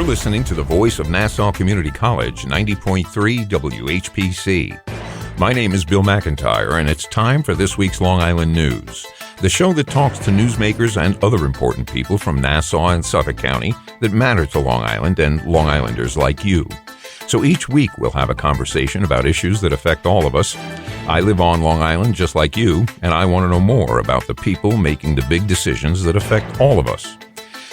You're listening to the voice of Nassau Community College, 90.3 WHPC. My name is Bill McIntyre, and it's time for this week's Long Island News, the show that talks to newsmakers and other important people from Nassau and Suffolk County that matter to Long Island and Long Islanders like you. So each week we'll have a conversation about issues that affect all of us. I live on Long Island just like you, and I want to know more about the people making the big decisions that affect all of us.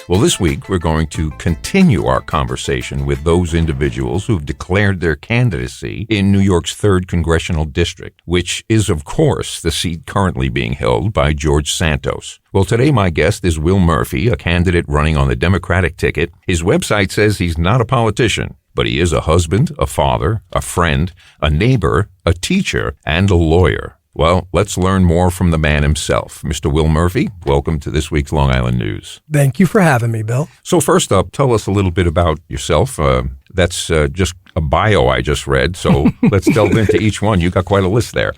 Well, this week, we're going to continue our conversation with those individuals who've declared their candidacy in New York's 3rd Congressional District, which is, of course, the seat currently being held by George Santos. Well, today my guest is Will Murphy, a candidate running on the Democratic ticket. His website says he's not a politician, but he is a husband, a father, a friend, a neighbor, a teacher, and a lawyer. Well, let's learn more from the man himself. Mr. Will Murphy, welcome to this week's Long Island News. Thank you for having me, Bill. So first up, tell us a little bit about yourself. That's just a bio I just read, so let's delve into each one. You got quite a list there.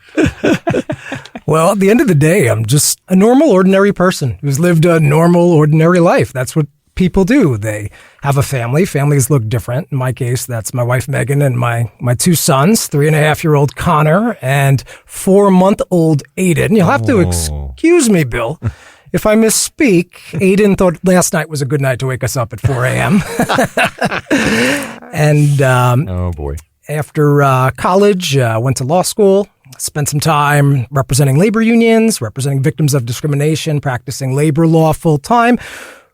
Well, at the end of the day, I'm just a normal, ordinary person who's lived a normal, ordinary life. That's what people do. They have a family. Families look different. In my case, that's my wife, Megan, and my 2 sons, 3.5-year-old Connor and 4-month-old Aiden. You'll have to excuse me, Bill, if I misspeak. Aiden thought last night was a good night to wake us up at 4 a.m. And oh, boy. After college, went to law school. Spent some time representing labor unions, representing victims of discrimination, practicing labor law full time.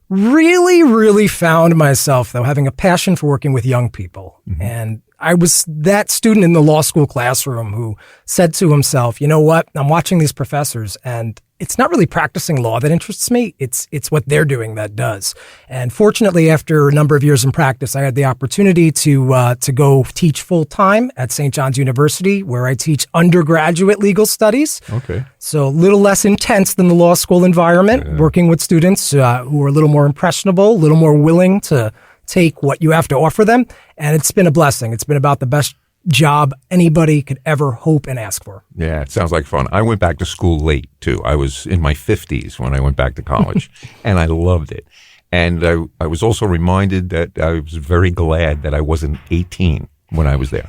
Really found myself, though, having a passion for working with young people. Mm-hmm. And I was that student in the law school classroom who said to himself, you know what, I'm watching these professors and it's not really practicing law that interests me. It's what they're doing that does. And fortunately, after a number of years in practice, I had the opportunity to go teach full time at St. John's University, where I teach undergraduate legal studies. Okay. So a little less intense than the law school environment, working with students who are a little more impressionable, a little more willing to take what you have to offer them. And it's been a blessing. It's been about the best job anybody could ever hope and ask for. Yeah, it sounds like fun. I went back to school late, too. I was in my 50s when I went back to college, and I loved it. And I was also reminded that I was very glad that I wasn't 18 when I was there.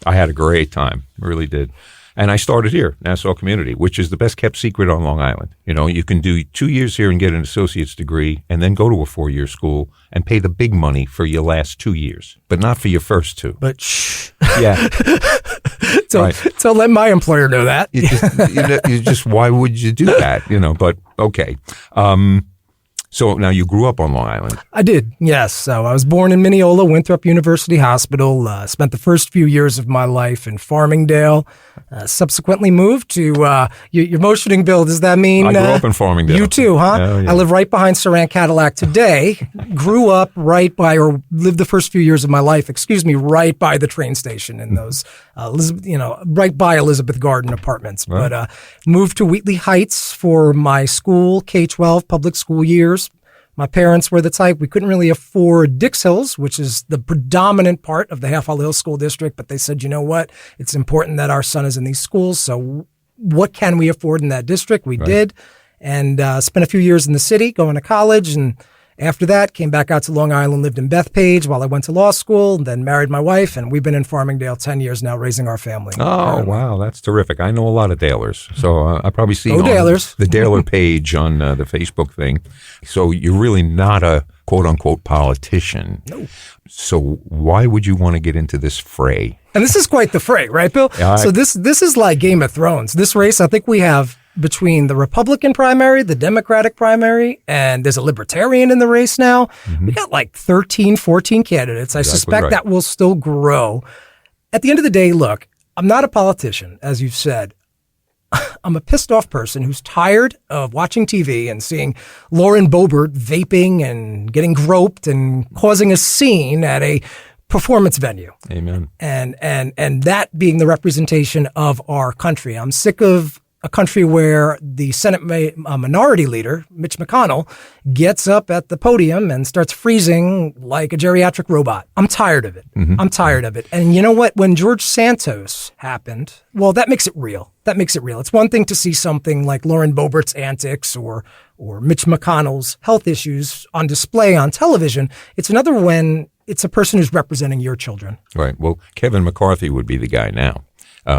I had a great time, really did. And I started here, Nassau Community, which is the best kept secret on Long Island. You can do 2 years here and get an associate's degree and then go to a 4-year school and pay the big money for your last 2 years, but not for your first 2. But shh. Yeah. So let my employer know that. You just, why would you do that? But okay. So now you grew up on Long Island. I did, yes. So I was born in Mineola, Winthrop University Hospital, spent the first few years of my life in Farmingdale, subsequently moved to, you're motioning, Bill, does that mean? I grew up in Farmingdale. You too, huh? Oh, yeah. I live right behind Saran Cadillac today, grew up right by, or lived the first few years of my life, right by the train station in those, right by Elizabeth Garden apartments. Right. But moved to Wheatley Heights for my school, K-12 public school years. My parents were the type, we couldn't really afford Dix Hills, which is the predominant part of the Half Hollow Hills School District. But they said, you know what? It's important that our son is in these schools. So what can we afford in that district? We did. And spent a few years in the city going to college. And after that, came back out to Long Island, lived in Bethpage while I went to law school, then married my wife. And we've been in Farmingdale 10 years now, raising our family. Oh, wow. That's terrific. I know a lot of Dalers. So I probably see Dalers. The Daler page on the Facebook thing. So you're really not a quote-unquote politician. No. So why would you want to get into this fray? And this is quite the fray, right, Bill? So this is like Game of Thrones. This race, I think we have between the Republican primary, the Democratic primary, and there's a Libertarian in the race now. Mm-hmm. We got like 13, 14 candidates. I suspect that will still grow. At the end of the day, look, I'm not a politician, as you've said. I'm a pissed off person who's tired of watching TV and seeing Lauren Boebert vaping and getting groped and causing a scene at a performance venue. Amen. And that being the representation of our country. I'm sick of a country where the Senate minority leader, Mitch McConnell, gets up at the podium and starts freezing like a geriatric robot. I'm tired of it. I'm tired of it. And you know what? When George Santos happened, well, that makes it real. That makes it real. It's one thing to see something like Lauren Boebert's antics or Mitch McConnell's health issues on display on television. It's another when it's a person who's representing your children. Right. Well, Kevin McCarthy would be the guy now.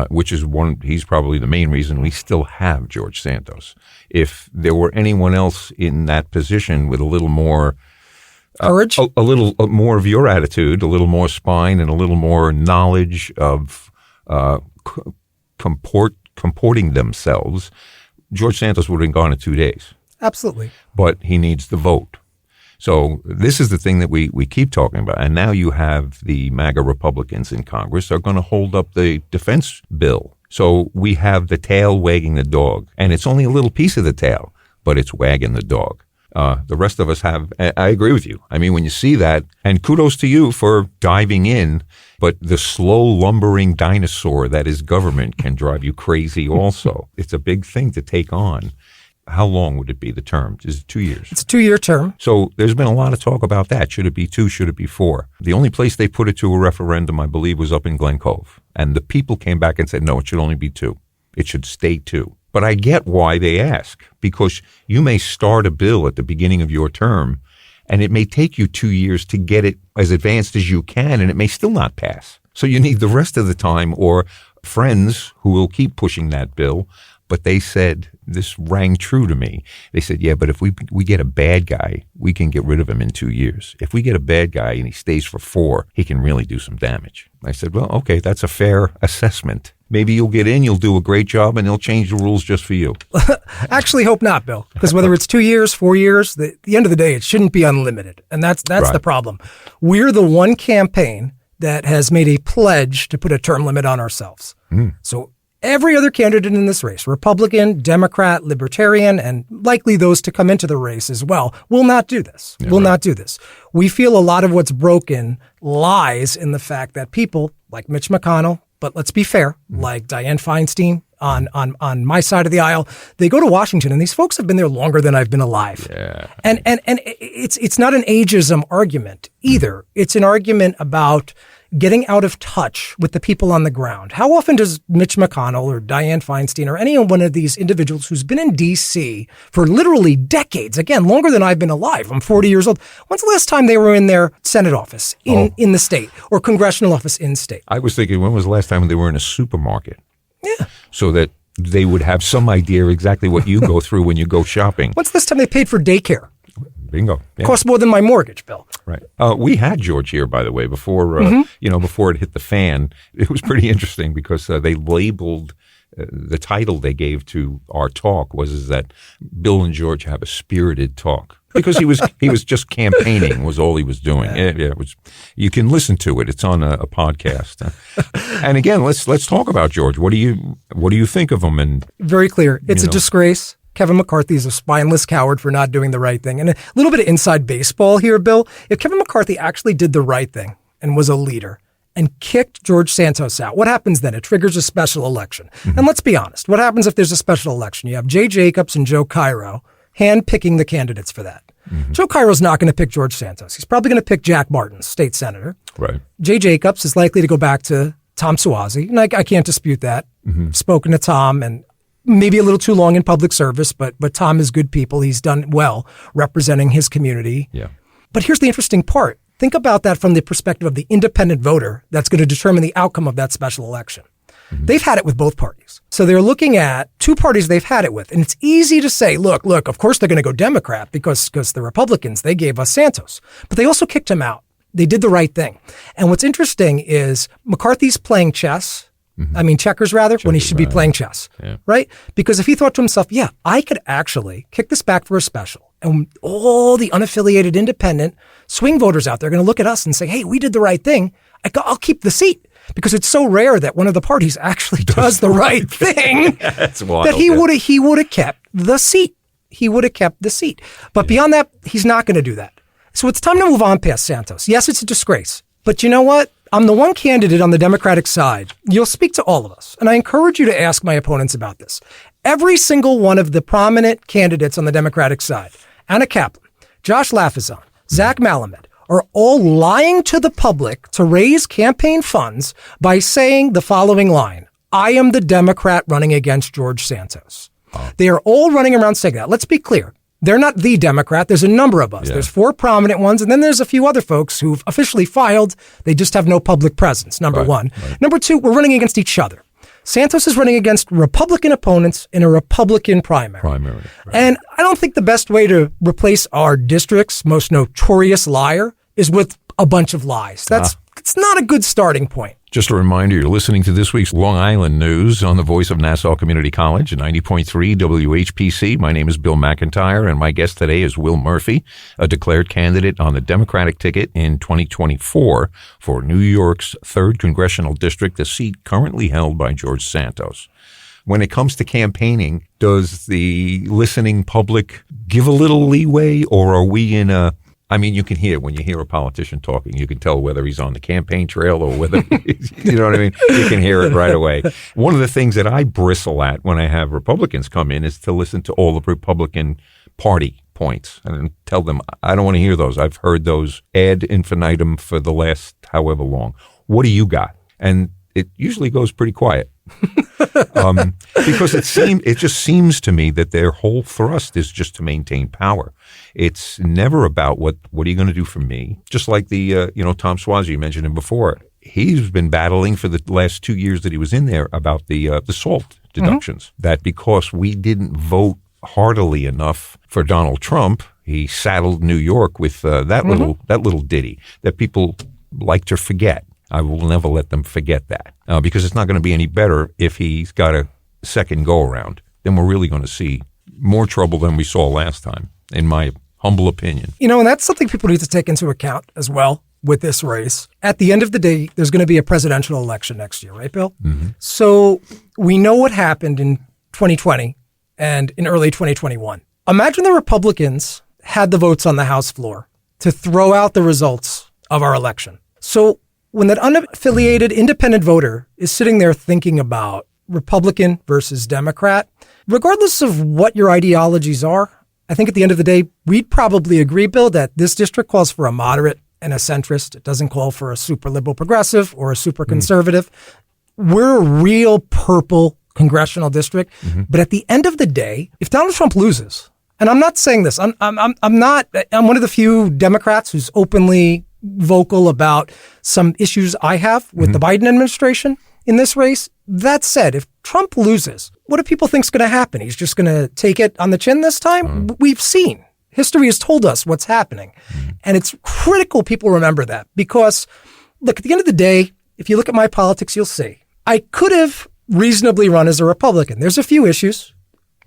Which is he's probably the main reason we still have George Santos. If there were anyone else in that position with a little more courage, a little more of your attitude, a little more spine, and a little more knowledge of comporting themselves, George Santos would have been gone in 2 days. Absolutely. But he needs the vote. So this is the thing that we keep talking about. And now you have the MAGA Republicans in Congress are going to hold up the defense bill. So we have the tail wagging the dog. And it's only a little piece of the tail, but it's wagging the dog. The rest of us have, I agree with you. I mean, when you see that, and kudos to you for diving in, but the slow lumbering dinosaur that is government can drive you crazy also. It's a big thing to take on. How long would it be, the term? Is it 2 years? It's a 2-year term. So there's been a lot of talk about that. Should it be 2? Should it be 4? The only place they put it to a referendum, I believe, was up in Glen Cove. And the people came back and said, no, it should only be 2. It should stay 2. But I get why they ask, because you may start a bill at the beginning of your term, and it may take you 2 years to get it as advanced as you can, and it may still not pass. So you need the rest of the time or friends who will keep pushing that bill. But they said, this rang true to me. They said, yeah, but if we get a bad guy, we can get rid of him in 2 years. If we get a bad guy and he stays for 4, he can really do some damage. I said, well, okay, that's a fair assessment. Maybe you'll get in, you'll do a great job, and they'll change the rules just for you. Actually, hope not, Bill. Because whether it's 2 years, 4 years, at the end of the day, it shouldn't be unlimited. And that's right. The problem. We're the one campaign that has made a pledge to put a term limit on ourselves. So every other candidate in this race, Republican, Democrat, Libertarian, and likely those to come into the race as well, will not do this. Not do this. We feel a lot of what's broken lies in the fact that people like Mitch McConnell, but let's be fair, like Dianne Feinstein on my side of the aisle, they go to Washington, and these folks have been there longer than I've been alive. Yeah. And it's not an ageism argument either. It's an argument about getting out of touch with the people on the ground. How often does Mitch McConnell or Dianne Feinstein or any one of these individuals who's been in D.C. for literally decades, again, longer than I've been alive, I'm 40 years old, when's the last time they were in their Senate office in the state or congressional office in state? I was thinking, when was the last time they were in a supermarket? Yeah. So that they would have some idea exactly what you go through when you go shopping. When's the last time they paid for daycare? Bingo. Yeah. Costs more than my mortgage bill. Right. We had George here, by the way, before before it hit the fan. It was pretty interesting because they labeled the title they gave to our talk was that Bill and George have a spirited talk. Because he was just campaigning was all he was doing. Yeah, it was. You can listen to it. It's on a podcast. And again, let's talk about George. What do you think of him? And very clear. It's a disgrace. Kevin McCarthy is a spineless coward for not doing the right thing. And a little bit of inside baseball here, Bill. If Kevin McCarthy actually did the right thing and was a leader and kicked George Santos out, what happens then? It triggers a special election. And let's be honest. What happens if there's a special election? You have Jay Jacobs and Joe Cairo hand-picking the candidates for that. Joe Cairo's not going to pick George Santos. He's probably going to pick Jack Martin, state senator. Right. Jay Jacobs is likely to go back to Tom Suozzi. And I can't dispute that. Spoken to Tom, and maybe a little too long in public service, but Tom is good people. He's done well representing his community. Yeah. But here's the interesting part. Think about that from the perspective of the independent voter that's going to determine the outcome of that special election. They've had it with both parties. So they're looking at two parties they've had it with. And it's easy to say, look, of course they're going to go Democrat because the Republicans, they gave us Santos. But they also kicked him out. They did the right thing. And what's interesting is McCarthy's playing chess. I mean, checkers rather, when he should be playing chess, right? Because if he thought to himself, yeah, I could actually kick this back for a special, and all the unaffiliated independent swing voters out there are going to look at us and say, hey, we did the right thing. I'll keep the seat. Because it's so rare that one of the parties actually does the right thing That's wild, that he would have kept the seat. He would have kept the seat. But beyond that, he's not going to do that. So it's time to move on past Santos. Yes, it's a disgrace. But you know what? I'm the one candidate on the Democratic side. You'll speak to all of us. And I encourage you to ask my opponents about this. Every single one of the prominent candidates on the Democratic side, Anna Kaplan, Josh Lafazan, Zach Malamed, are all lying to the public to raise campaign funds by saying the following line: I am the Democrat running against George Santos. They are all running around saying that. Let's be clear. They're not the Democrat. There's a number of us. Yeah. There's 4 prominent ones, and then there's a few other folks who've officially filed. They just have no public presence, number one. Right. Number 2, we're running against each other. Santos is running against Republican opponents in a Republican primary. Right. And I don't think the best way to replace our district's most notorious liar is with a bunch of lies. It's not a good starting point. Just a reminder, you're listening to this week's Long Island News on the voice of Nassau Community College, 90.3 WHPC. My name is Bill McIntyre, and my guest today is Will Murphy, a declared candidate on the Democratic ticket in 2024 for New York's 3rd Congressional District, a seat currently held by George Santos. When it comes to campaigning, does the listening public give a little leeway, or are we in a... I mean, you can hear when you hear a politician talking, you can tell whether he's on the campaign trail or whether, you know what I mean? You can hear it right away. One of the things that I bristle at when I have Republicans come in is to listen to all the Republican Party points and tell them, I don't want to hear those. I've heard those ad infinitum for the last however long. What do you got? And it usually goes pretty quiet. Because it just seems to me that their whole thrust is just to maintain power. It's never about what are you going to do for me? Just like the Tom Suozzi, you mentioned him before. He's been battling for the last 2 years that he was in there about the SALT deductions. Mm-hmm. That because we didn't vote heartily enough for Donald Trump, he saddled New York with that little ditty that people like to forget. I will never let them forget that because it's not going to be any better if he's got a second go-around. Then we're really going to see more trouble than we saw last time, in my humble opinion. And that's something people need to take into account as well with this race. At the end of the day, there's going to be a presidential election next year, right, Bill? Mm-hmm. So we know what happened in 2020 and in early 2021. Imagine the Republicans had the votes on the House floor to throw out the results of our election. So when that unaffiliated independent voter is sitting there thinking about Republican versus Democrat, regardless of what your ideologies are, I think at the end of the day, we'd probably agree, Bill, that this district calls for a moderate and a centrist. It doesn't call for a super liberal progressive or a super conservative. We're a real purple congressional district. Mm-hmm. But at the end of the day, if Donald Trump loses, and I'm not saying this, I'm one of the few Democrats who's openly vocal about some issues I have with the Biden administration in this race. That said, if Trump loses, what do people think is going to happen? He's just going to take it on the chin this time? We've seen. History has told us what's happening. And it's critical people remember that because, look, at the end of the day, if you look at my politics, you'll see. I could have reasonably run as a Republican. There's a few issues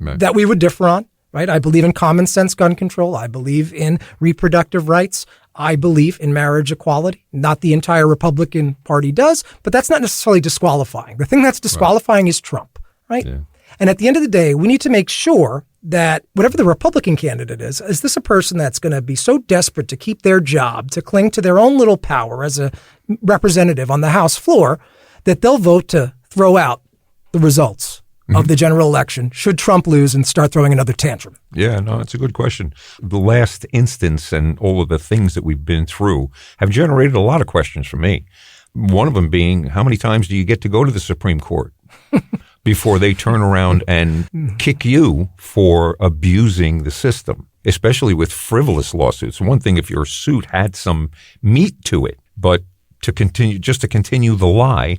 that we would differ on, right? I believe in common sense gun control. I believe in reproductive rights. I believe in marriage equality. Not the entire Republican Party does, but that's not necessarily disqualifying. The thing that's disqualifying is Trump, right? Yeah. And at the end of the day, we need to make sure that whatever the Republican candidate is this a person that's going to be so desperate to keep their job, to cling to their own little power as a representative on the House floor, that they'll vote to throw out the results of the general election should Trump lose and start throwing another tantrum? Yeah, no, that's a good question. The last instance and all of the things that we've been through have generated a lot of questions for me. One of them being, how many times do you get to go to the Supreme Court before they turn around and kick you for abusing the system, especially with frivolous lawsuits? One thing if your suit had some meat to it, but to continue the lie.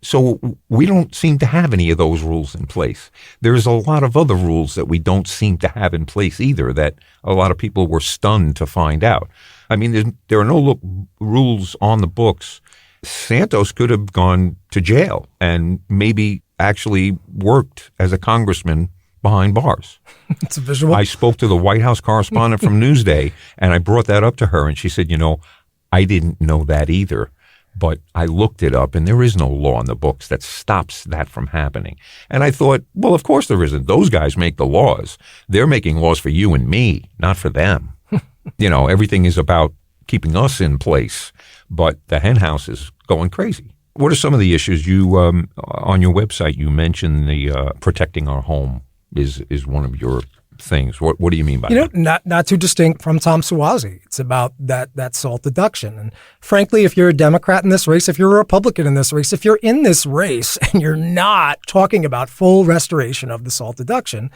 So we don't seem to have any of those rules in place. There's a lot of other rules that we don't seem to have in place either that a lot of people were stunned to find out. I mean, there are no rules on the books. Santos could have gone to jail and maybe actually worked as a congressman behind bars. It's a visual. I spoke to the White House correspondent from Newsday, and I brought that up to her, and she said, I didn't know that either. But I looked it up, and there is no law in the books that stops that from happening. And I thought, well, of course there isn't. Those guys make the laws. They're making laws for you and me, not for them. Everything is about keeping us in place, but the hen house is going crazy. What are some of the issues you on your website? You mentioned the protecting our home. is one of your things. What do you mean by that? Not too distinct from Tom Suozzi. It's about that SALT deduction. And frankly, if you're a Democrat in this race, if you're a Republican in this race, if you're in this race and you're not talking about full restoration of the SALT deduction,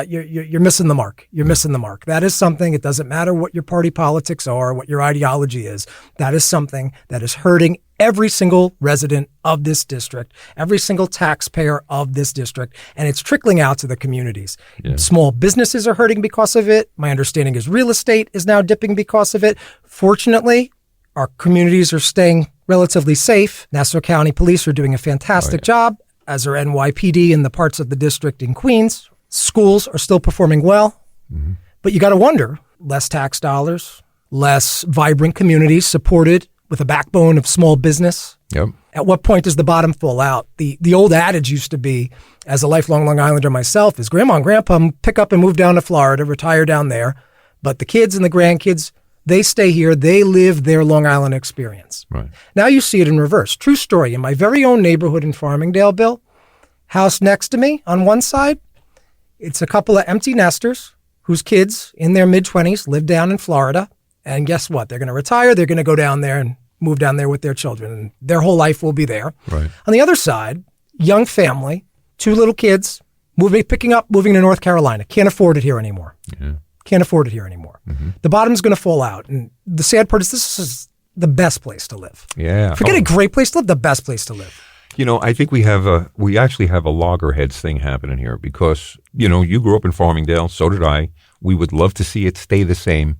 you're missing the mark. You're missing the mark. That is something, it doesn't matter what your party politics are, what your ideology is. That is something that is hurting every single resident of this district, every single taxpayer of this district, and it's trickling out to the communities. Yeah. Small businesses are hurting because of it. My understanding is real estate is now dipping because of it. Fortunately, our communities are staying relatively safe. Nassau County Police are doing a fantastic job, as are NYPD in the parts of the district in Queens. Schools are still performing well, but you got to wonder, less tax dollars, less vibrant communities supported with a backbone of small business. Yep. At what point does the bottom fall out? The old adage used to be, as a lifelong Long Islander myself, is Grandma and Grandpa pick up and move down to Florida, retire down there. But the kids and the grandkids, they stay here. They live their Long Island experience. Right. Now you see it in reverse. True story. In my very own neighborhood in Farmingdale, Bill, house next to me on one side, it's a couple of empty nesters whose kids in their mid-20s live down in Florida. And guess what? They're going to retire. They're going to go down there and move down there with their children. And their whole life will be there. Right. On the other side, young family, 2 little kids, moving to North Carolina. Can't afford it here anymore. Yeah. Can't afford it here anymore. Mm-hmm. The bottom's going to fall out. And the sad part is this is the best place to live. Yeah. Forget a great place to live, the best place to live. I think we actually have a loggerheads thing happening here because, you grew up in Farmingdale. So did I. We would love to see it stay the same.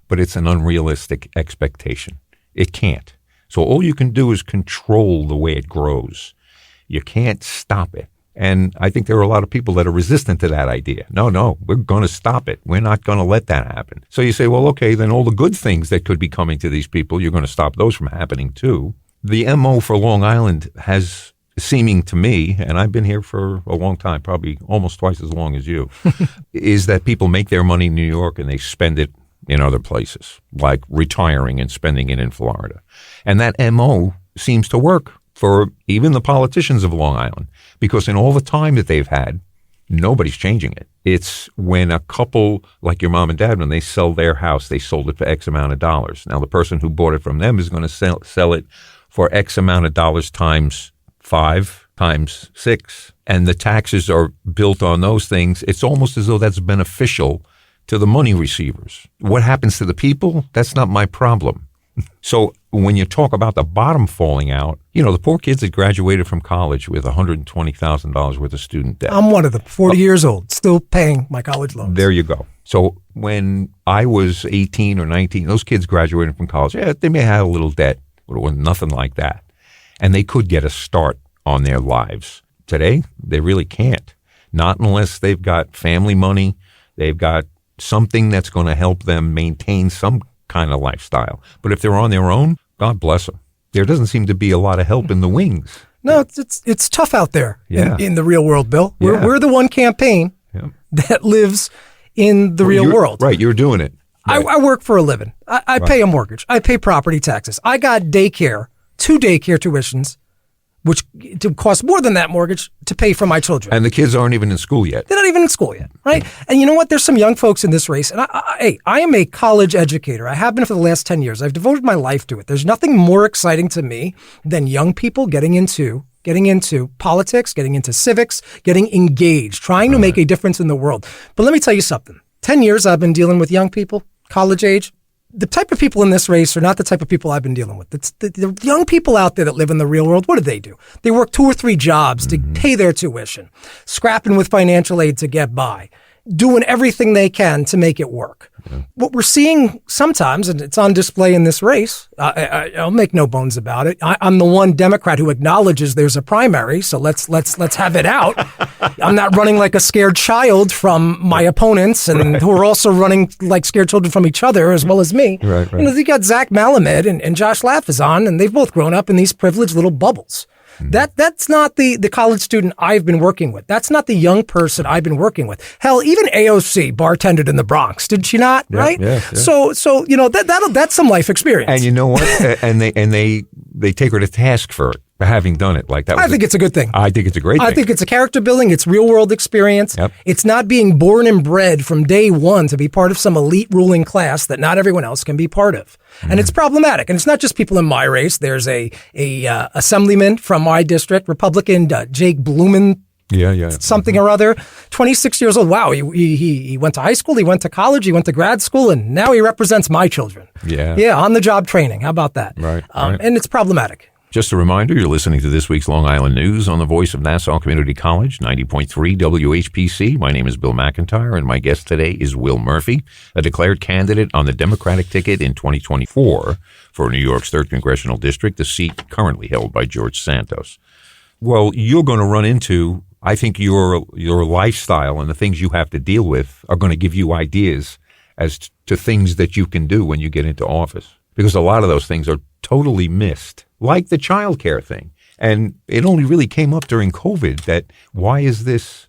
But it's an unrealistic expectation. It can't. So all you can do is control the way it grows. You can't stop it. And I think there are a lot of people that are resistant to that idea. No, we're going to stop it. We're not going to let that happen. So you say, well, okay, then all the good things that could be coming to these people, you're going to stop those from happening too. The MO for Long Island has seeming to me, and I've been here for a long time, probably almost twice as long as you, is that people make their money in New York and they spend it in other places, like retiring and spending it in Florida. And that MO seems to work for even the politicians of Long Island, because in all the time that they've had, nobody's changing it. It's when a couple, like your mom and dad, when they sell their house, they sold it for X amount of dollars. Now, the person who bought it from them is going to sell it for X amount of dollars times 5, times 6. And the taxes are built on those things. It's almost as though that's beneficial to the money receivers. What happens to the people? That's not my problem. So when you talk about the bottom falling out, the poor kids that graduated from college with $120,000 worth of student debt. I'm one of them, 40 years old, still paying my college loans. There you go. So when I was 18 or 19, those kids graduating from college, they may have a little debt, but it was nothing like that. And they could get a start on their lives. Today, they really can't. Not unless they've got family money, they've got something that's going to help them maintain some kind of lifestyle. But if they're on their own, God bless them. There doesn't seem to be a lot of help in the wings. No, it's tough out there in the real world, Bill. We're the one campaign that lives in the real world. Right, you're doing it. Right. I work for a living. I pay a mortgage. I pay property taxes. I got 2 daycare tuitions, which cost more than that mortgage to pay for my children. And the kids aren't even in school yet. They're not even in school yet, right? And you know what? There's some young folks in this race. And I am a college educator. I have been for the last 10 years. I've devoted my life to it. There's nothing more exciting to me than young people getting into politics, getting into civics, getting engaged, trying to make a difference in the world. But let me tell you something. 10 years I've been dealing with young people, college age. The type of people in this race are not the type of people I've been dealing with. It's the young people out there that live in the real world. What do? They work 2 or 3 jobs to pay their tuition, scrapping with financial aid to get by, doing everything they can to make it work. Yeah. What we're seeing sometimes, and it's on display in this race, I'll make no bones about it. I'm the one Democrat who acknowledges there's a primary, so let's have it out. I'm not running like a scared child from my opponents, and who are also running like scared children from each other as well as me. Right. You got Zach Malamed and Josh Laffizan, and they've both grown up in these privileged little bubbles. That's not the college student I've been working with. That's not the young person I've been working with. Hell, even AOC bartended in the Bronx, did she not? Yeah, right? Yeah. So that's some life experience. And you know what? and they take her to task for it. having done it like that. I think it's a good thing. I think it's a great thing. I think it's a character building. It's real world experience. Yep. It's not being born and bred from day one to be part of some elite ruling class that not everyone else can be part of. And it's problematic. And it's not just people in my race. There's a assemblyman from my district, Republican, Jake Blumen. Something or other, 26 years old. Wow, he went to high school, he went to college, he went to grad school, and now he represents my children. Yeah, on the job training. How about that? Right. And it's problematic. Just a reminder, you're listening to this week's Long Island News on the voice of Nassau Community College, 90.3 WHPC. My name is Bill McIntyre, and my guest today is Will Murphy, a declared candidate on the Democratic ticket in 2024 for New York's 3rd Congressional District, the seat currently held by George Santos. Well, you're going to run into, I think your lifestyle and the things you have to deal with are going to give you ideas as to things that you can do when you get into office, because a lot of those things are totally missed, like the child care thing. And it only really came up during COVID that why is this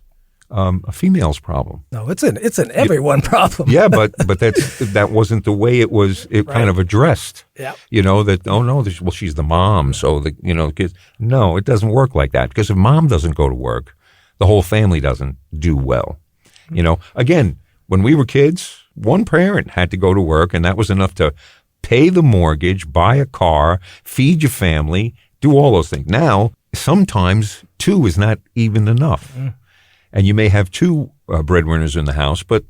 a female's problem? No, it's an everyone problem. Yeah, but that wasn't the way it was. It kind of addressed. Yeah. Well, she's the mom, so the kids. No, it doesn't work like that, because if mom doesn't go to work, the whole family doesn't do well. Again, when we were kids, one parent had to go to work, and that was enough to pay the mortgage, buy a car, feed your family, do all those things. Now, sometimes two is not even enough. And you may have two breadwinners in the house, but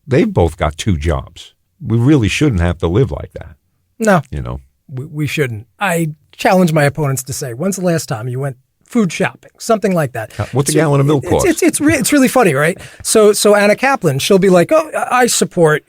they've both got two jobs. We really shouldn't have to live like that. No. We shouldn't. I challenge my opponents to say, when's the last time you went food shopping? Something like that. What's a gallon of milk cost? It's really funny, right? So Anna Kaplan, she'll be like, oh, I support,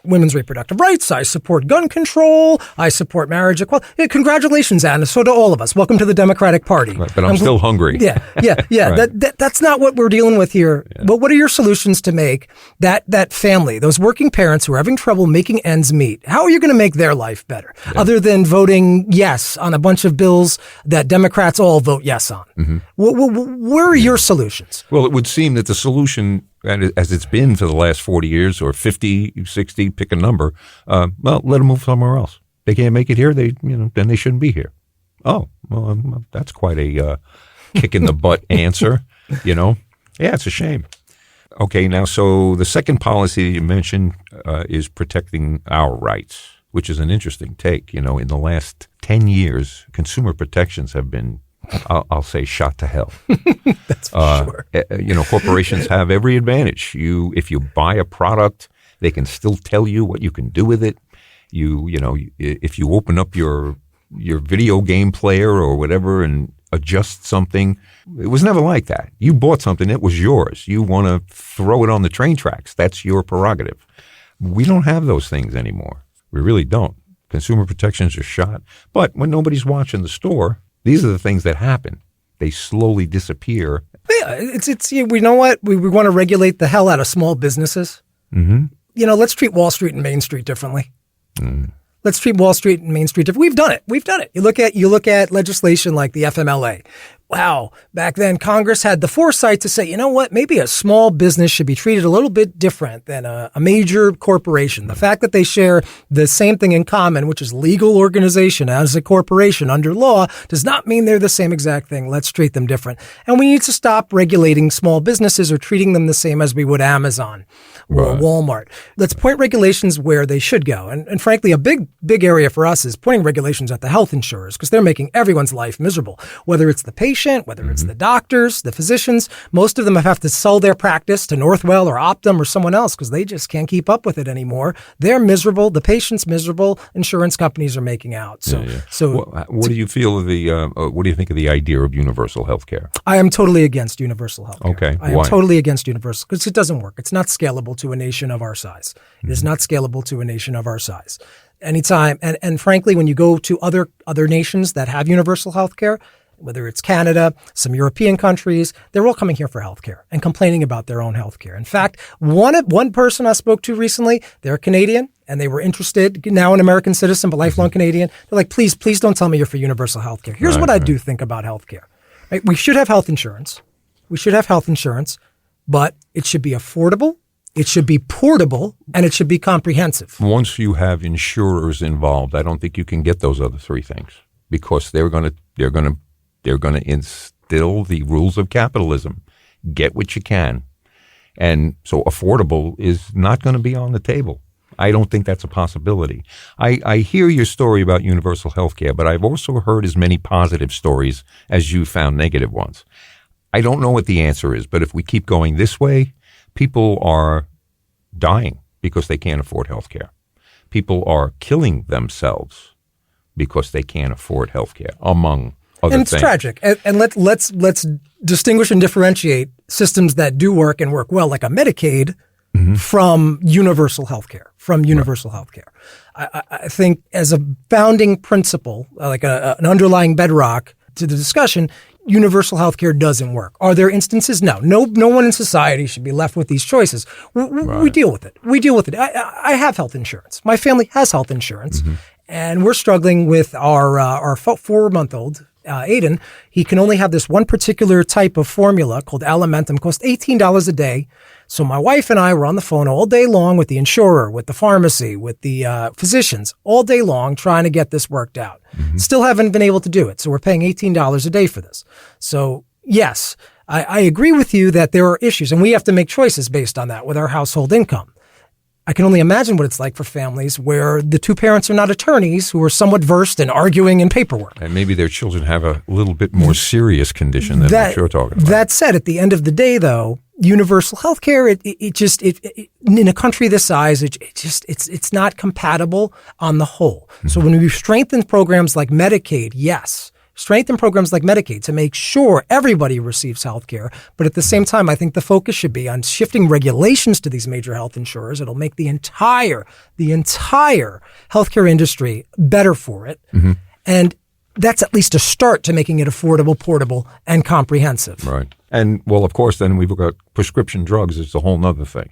women's reproductive rights. I support gun control. I support marriage equality. Yeah, congratulations, Anna. So do all of us. Welcome to the Democratic Party. Right, but I'm still hungry. Yeah. Right. That's not what we're dealing with here. Yeah. But what are your solutions to make that family, those working parents who are having trouble making ends meet? How are you going to make their life better, other than voting yes on a bunch of bills that Democrats all vote yes on? Mm-hmm. Where are your solutions? Well, it would seem that the solution, as it's been for the last 40 years or 50, 60, pick a number, let them move somewhere else. They can't make it here, then they shouldn't be here. Oh, well, that's quite a kick in the butt answer, Yeah, it's a shame. Okay, now, so the second policy you mentioned is protecting our rights, which is an interesting take. In the last 10 years, consumer protections have been, I'll say, shot to hell. That's for sure. Corporations have every advantage. If you buy a product, they can still tell you what you can do with it. If you open up your video game player or whatever and adjust something, it was never like that. You bought something, it was yours. You want to throw it on the train tracks. That's your prerogative. We don't have those things anymore. We really don't. Consumer protections are shot. But when nobody's watching the store, these are the things that happen. They slowly disappear. Yeah, it's we know what? We want to regulate the hell out of small businesses. Mm-hmm. Let's treat Wall Street and Main Street differently. Mm. Let's treat Wall Street and Main Street differently. We've done it. You look at legislation like the FMLA. Wow. Back then, Congress had the foresight to say, you know what, maybe a small business should be treated a little bit different than a major corporation. The fact that they share the same thing in common, which is legal organization as a corporation under law, does not mean they're the same exact thing. Let's treat them different. And we need to stop regulating small businesses or treating them the same as we would Amazon or Walmart. Let's point regulations where they should go. And frankly, a big area for us is pointing regulations at the health insurers, because they're making everyone's life miserable, whether it's the patient, whether it's the doctors, the physicians. Most of them have to sell their practice to Northwell or Optum or someone else because they just can't keep up with it anymore. They're miserable. The patient's miserable. Insurance companies are making out. So, what do you feel of what do you think of the idea of universal health care? I am totally against universal health care. Okay. I am totally against universal because it doesn't work. It's not scalable to a nation of our size. It is not scalable to a nation of our size. Anytime, and frankly, when you go to other nations that have universal health care, whether it's Canada, some European countries, they're all coming here for healthcare and complaining about their own healthcare. In fact, one person I spoke to recently, they're Canadian and they were interested, now an American citizen, but lifelong Canadian. They're like, please don't tell me you're for universal healthcare. Here's what I do think about healthcare. Right? We should have health insurance. But it should be affordable. It should be portable, and it should be comprehensive. Once you have insurers involved, I don't think you can get those other three things because they're going to They're going to instill the rules of capitalism. Get what you can. And so affordable is not going to be on the table. I don't think that's a possibility. I hear your story about universal health care, but I've also heard as many positive stories as you found negative ones. I don't know what the answer is, but if we keep going this way, people are dying because they can't afford health care. People are killing themselves because they can't afford health care, among other and it's things. Tragic. And let's distinguish and differentiate systems that do work and work well, like a Medicaid, from universal health care. I think as a founding principle, like an underlying bedrock to the discussion, universal health care doesn't work. Are there instances? No one in society should be left with these choices. We deal with it. I have health insurance. My family has health insurance, and we're struggling with our 4-month-old, Aiden. He can only have this one particular type of formula called Alimentum, costs $18 a day. So my wife and I were on the phone all day long with the insurer, with the pharmacy, with the physicians, all day long trying to get this worked out. Still haven't been able to do it. So we're paying $18 a day for this. So yes, I agree with you that there are issues, and we have to make choices based on that with our household income. I can only imagine what it's like for families where the two parents are not attorneys who are somewhat versed in arguing in paperwork. And maybe their children have a little bit more serious condition than what you're talking about. That said, at the end of the day, though, universal health care, it in a country this size, it's not compatible on the whole. So when we strengthen programs like Medicaid, yes, strengthen programs like Medicaid to make sure everybody receives health care. But at the same time, I think the focus should be on shifting regulations to these major health insurers. It'll make the entire healthcare industry better for it. And that's at least a start to making it affordable, portable, and comprehensive. Right. And, well, of course, then we've got prescription drugs. It's a whole nother thing.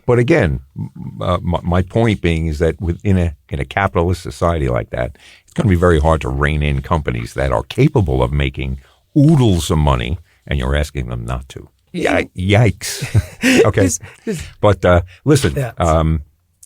But again, my point being is that in a capitalist society like that, it's going to be very hard to rein in companies that are capable of making oodles of money, and you're asking them not to. Yikes. Okay. But listen,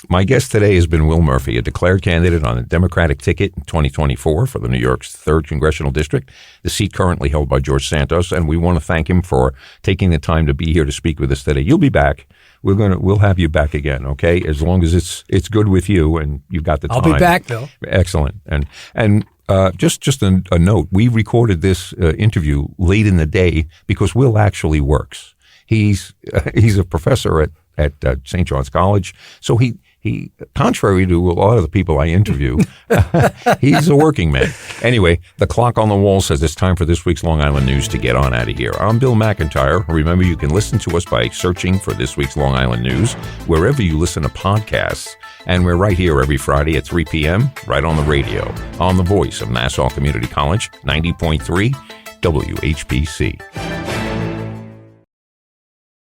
my guest today has been Will Murphy, a declared candidate on the Democratic ticket in 2024 for the New York's 3rd Congressional District, the seat currently held by George Santos, and we want to thank him for taking the time to be here to speak with us today. You'll be back. We'll have you back again, okay? As long as it's good with you and you've got the time. I'll be back, Bill. Excellent. And just a note, we recorded this interview late in the day because Will actually works. He's a professor at St. John's College, so he contrary to a lot of the people I interview, he's a working man. Anyway, the clock on the wall says it's time for this week's Long Island News to get on out of here. I'm Bill McIntyre. Remember, you can listen to us by searching for this week's Long Island News wherever you listen to podcasts. And we're right here every Friday at 3 p.m., right on the radio, on the voice of Nassau Community College, 90.3 WHPC.